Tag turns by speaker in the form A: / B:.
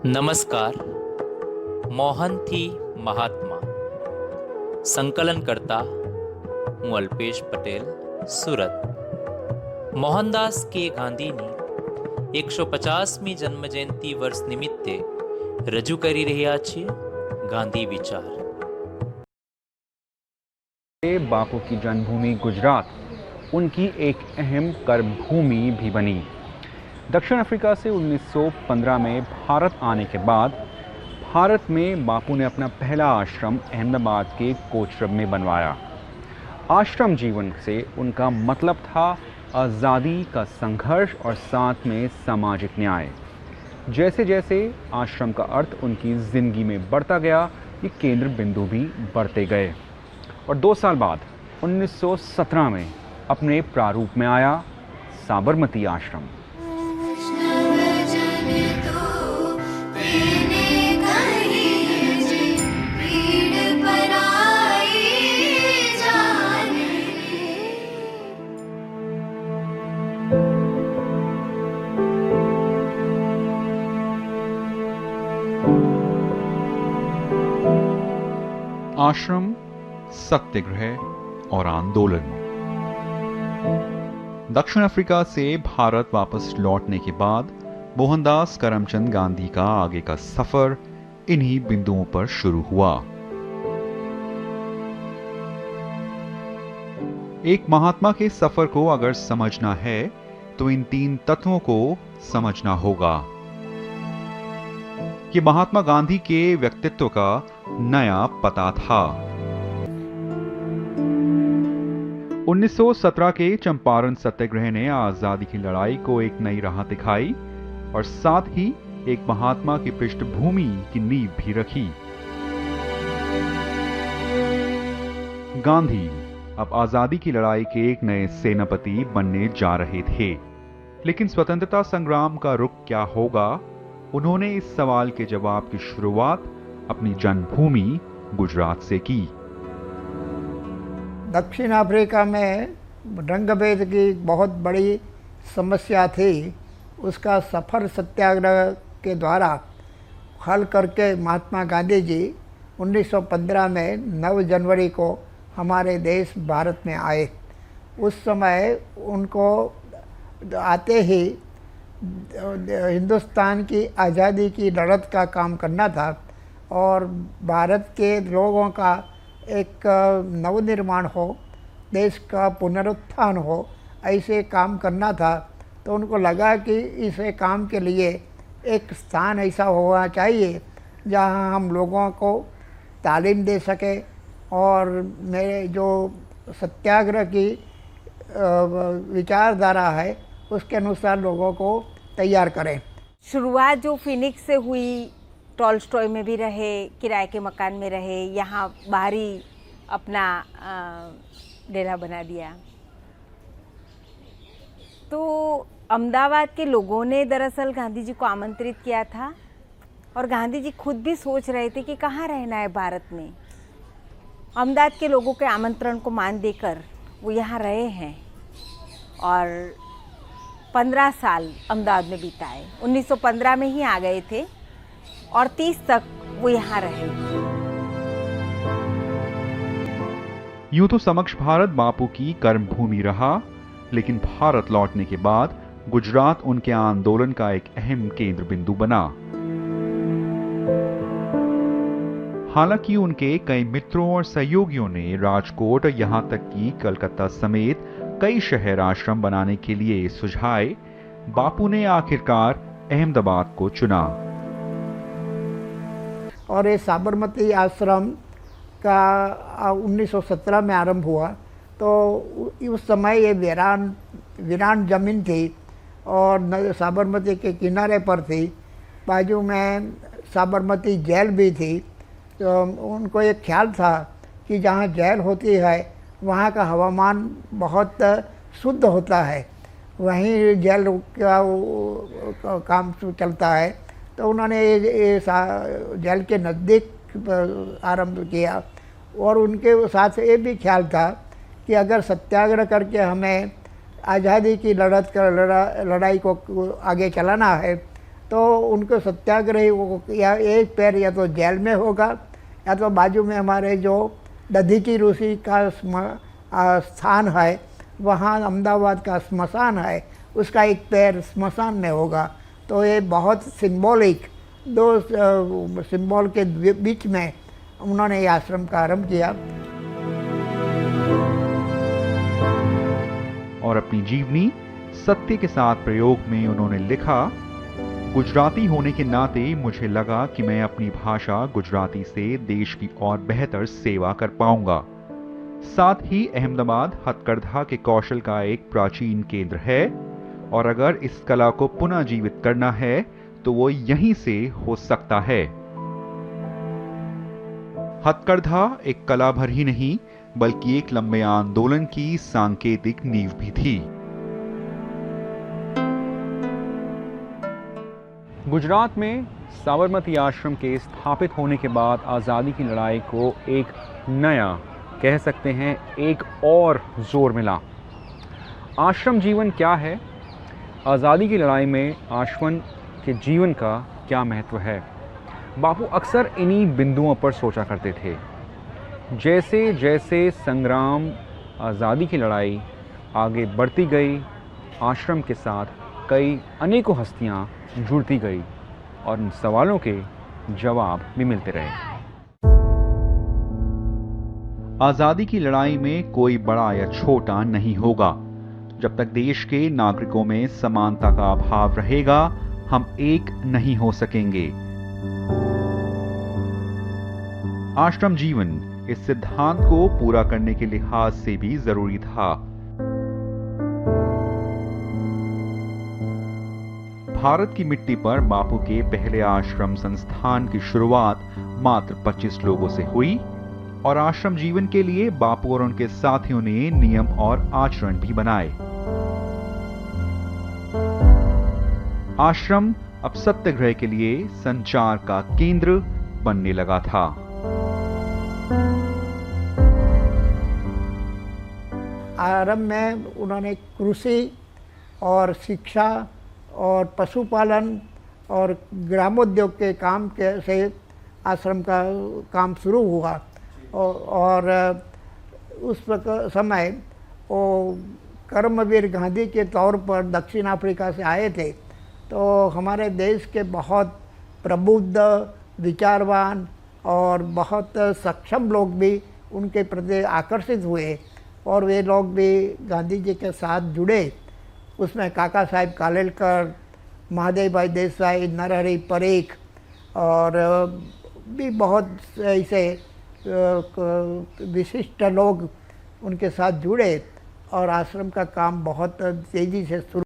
A: नमस्कार। मोहन थी महात्मा। संकलनकर्ता हूँ अल्पेश पटेल, सूरत। मोहनदास के गांधी ની 150મી જન્મ જયંતિ વર્ષ નિમિત્તે રજૂ કરી રહ્યા છીએ ગાંધી વિચાર।
B: बापू की जन्मभूमि गुजरात उनकी एक अहम कर्मभूमि भी बनी। दक्षिण अफ्रीका से 1915 में भारत आने के बाद भारत में बापू ने अपना पहला आश्रम अहमदाबाद के कोचरब में बनवाया। आश्रम जीवन से उनका मतलब था आज़ादी का संघर्ष और साथ में सामाजिक न्याय। जैसे जैसे आश्रम का अर्थ उनकी ज़िंदगी में बढ़ता गया, ये केंद्र बिंदु भी बढ़ते गए और 2 साल बाद 1917 में अपने प्रारूप में आया साबरमती आश्रम। आश्रम, सत्याग्रह और आंदोलन। दक्षिण अफ्रीका से भारत वापस लौटने के बाद मोहनदास करमचंद गांधी का आगे का सफर इन्हीं बिंदुओं पर शुरू हुआ। एक महात्मा के सफर को अगर समझना है तो इन 3 तत्वों को समझना होगा। ये महात्मा गांधी के व्यक्तित्व का नया पता था। 1917 के चंपारण सत्याग्रह ने आजादी की लड़ाई को एक नई राह दिखाई और साथ ही एक महात्मा की पृष्ठभूमि की नींव भी रखी। गांधी अब आजादी की लड़ाई के एक नए सेनापति बनने जा रहे थे, लेकिन स्वतंत्रता संग्राम का रुख क्या होगा, उन्होंने इस सवाल के जवाब की शुरुआत अपनी जन्मभूमि गुजरात से की।
C: दक्षिण अफ्रीका में रंगभेद की बहुत बड़ी समस्या थी। उसका सफर सत्याग्रह के द्वारा हल करके महात्मा गांधी जी 1915 में 9 जनवरी को हमारे देश भारत में आए। उस समय उनको आते ही हिंदुस्तान की आज़ादी की लड़त का काम करना था और भारत के लोगों का एक नवनिर्माण हो, देश का पुनरुत्थान हो, ऐसे काम करना था। तो उनको लगा कि इस काम के लिए एक स्थान ऐसा होना चाहिए जहां हम लोगों को तालीम दे सके और मेरे जो सत्याग्रह की विचारधारा है उसके अनुसार लोगों को तैयार करें।
D: शुरुआत जो फिनिक्स से हुई, टॉलस्टॉय में भी रहे, किराए के मकान में रहे, यहाँ बाहरी अपना डेरा बना दिया। तो अहमदाबाद के लोगों ने दरअसल गांधी जी को आमंत्रित किया था और गांधी जी खुद भी सोच रहे थे कि कहाँ रहना है भारत में। अहमदाबाद के लोगों के आमंत्रण को मान देकर वो यहाँ रहे हैं और 15 साल अहमदाबाद में बिताए। 1915 में ही आ गए थे और 30 तक वो यहाँ रहे।
B: यूं तो समक्ष भारत बापू की कर्मभूमि रहा, लेकिन भारत लौटने के बाद गुजरात उनके आंदोलन का एक अहम केंद्र बिंदु बना। हालांकि उनके कई मित्रों और सहयोगियों ने राजकोट, यहां तक कि कलकत्ता समेत कई शहर आश्रम बनाने के लिए सुझाए, बापू ने आखिरकार अहमदाबाद को चुना।
C: और ये साबरमती आश्रम का 1917 में आरंभ हुआ। तो उस समय ये वीरान जमीन थी और साबरमती के किनारे पर थी। बाजू में साबरमती जेल भी थी। तो उनको एक ख्याल था कि जहाँ जेल होती है वहाँ का हवामान बहुत शुद्ध होता है, वहीं जेल का काम चलता है। तो उन्होंने ये जेल के नज़दीक आरंभ किया और उनके साथ ये भी ख्याल था कि अगर सत्याग्रह करके हमें आज़ादी की लड़ाई को आगे चलाना है तो उनको सत्याग्रही या एक पैर या तो जेल में होगा या तो बाजू में हमारे जो दधीची ऋषि का स्थान है, वहाँ अहमदाबाद का स्मशान है, उसका एक पैर स्मशान में होगा। तो ये बहुत सिंबॉलिक, दो सिंबल के बीच में उन्होंने ये आश्रम का आरंभ किया।
B: और अपनी जीवनी सत्य के साथ प्रयोग में उन्होंने लिखा, गुजराती होने के नाते मुझे लगा कि मैं अपनी भाषा गुजराती से देश की और बेहतर सेवा कर पाऊंगा। साथ ही अहमदाबाद हथकरघा के कौशल का एक प्राचीन केंद्र है और अगर इस कला को पुनः जीवित करना है तो वो यहीं से हो सकता है। हथकरघा एक कला भर ही नहीं बल्कि एक लंबे आंदोलन की सांकेतिक नींव भी थी। गुजरात में साबरमती आश्रम के स्थापित होने के बाद आज़ादी की लड़ाई को एक नया, कह सकते हैं एक और जोर मिला। आश्रम जीवन क्या है? आज़ादी की लड़ाई में आश्रम के जीवन का क्या महत्व है? बापू अक्सर इन्हीं बिंदुओं पर सोचा करते थे। जैसे जैसे संग्राम, आज़ादी की लड़ाई आगे बढ़ती गई, आश्रम के साथ कई अनेकों हस्तियां जुड़ती गई और इन सवालों के जवाब भी मिलते रहे। आज़ादी की लड़ाई में कोई बड़ा या छोटा नहीं होगा। जब तक देश के नागरिकों में समानता का अभाव रहेगा, हम एक नहीं हो सकेंगे। आश्रम जीवन इस सिद्धांत को पूरा करने के लिहाज से भी जरूरी था। भारत की मिट्टी पर बापू के पहले आश्रम संस्थान की शुरुआत मात्र 25 लोगों से हुई और आश्रम जीवन के लिए बापू और उनके साथियों ने नियम और आचरण भी बनाए। आश्रम अब सत्याग्रह के लिए संचार का केंद्र बनने लगा था।
C: आरंभ में उन्होंने कृषि और शिक्षा और पशुपालन और ग्रामोद्योग के काम के से आश्रम का काम शुरू हुआ और उस समय वो कर्मवीर गांधी के तौर पर दक्षिण अफ्रीका से आए थे। तो हमारे देश के बहुत प्रबुद्ध, विचारवान और बहुत सक्षम लोग भी उनके प्रति आकर्षित हुए और वे लोग भी गांधी जी के साथ जुड़े। उसमें काका साहेब कालेलकर, महादेव भाई देसाई, नरहरि परीख और भी बहुत ऐसे विशिष्ट लोग उनके साथ जुड़े और आश्रम का काम बहुत तेज़ी से शुरू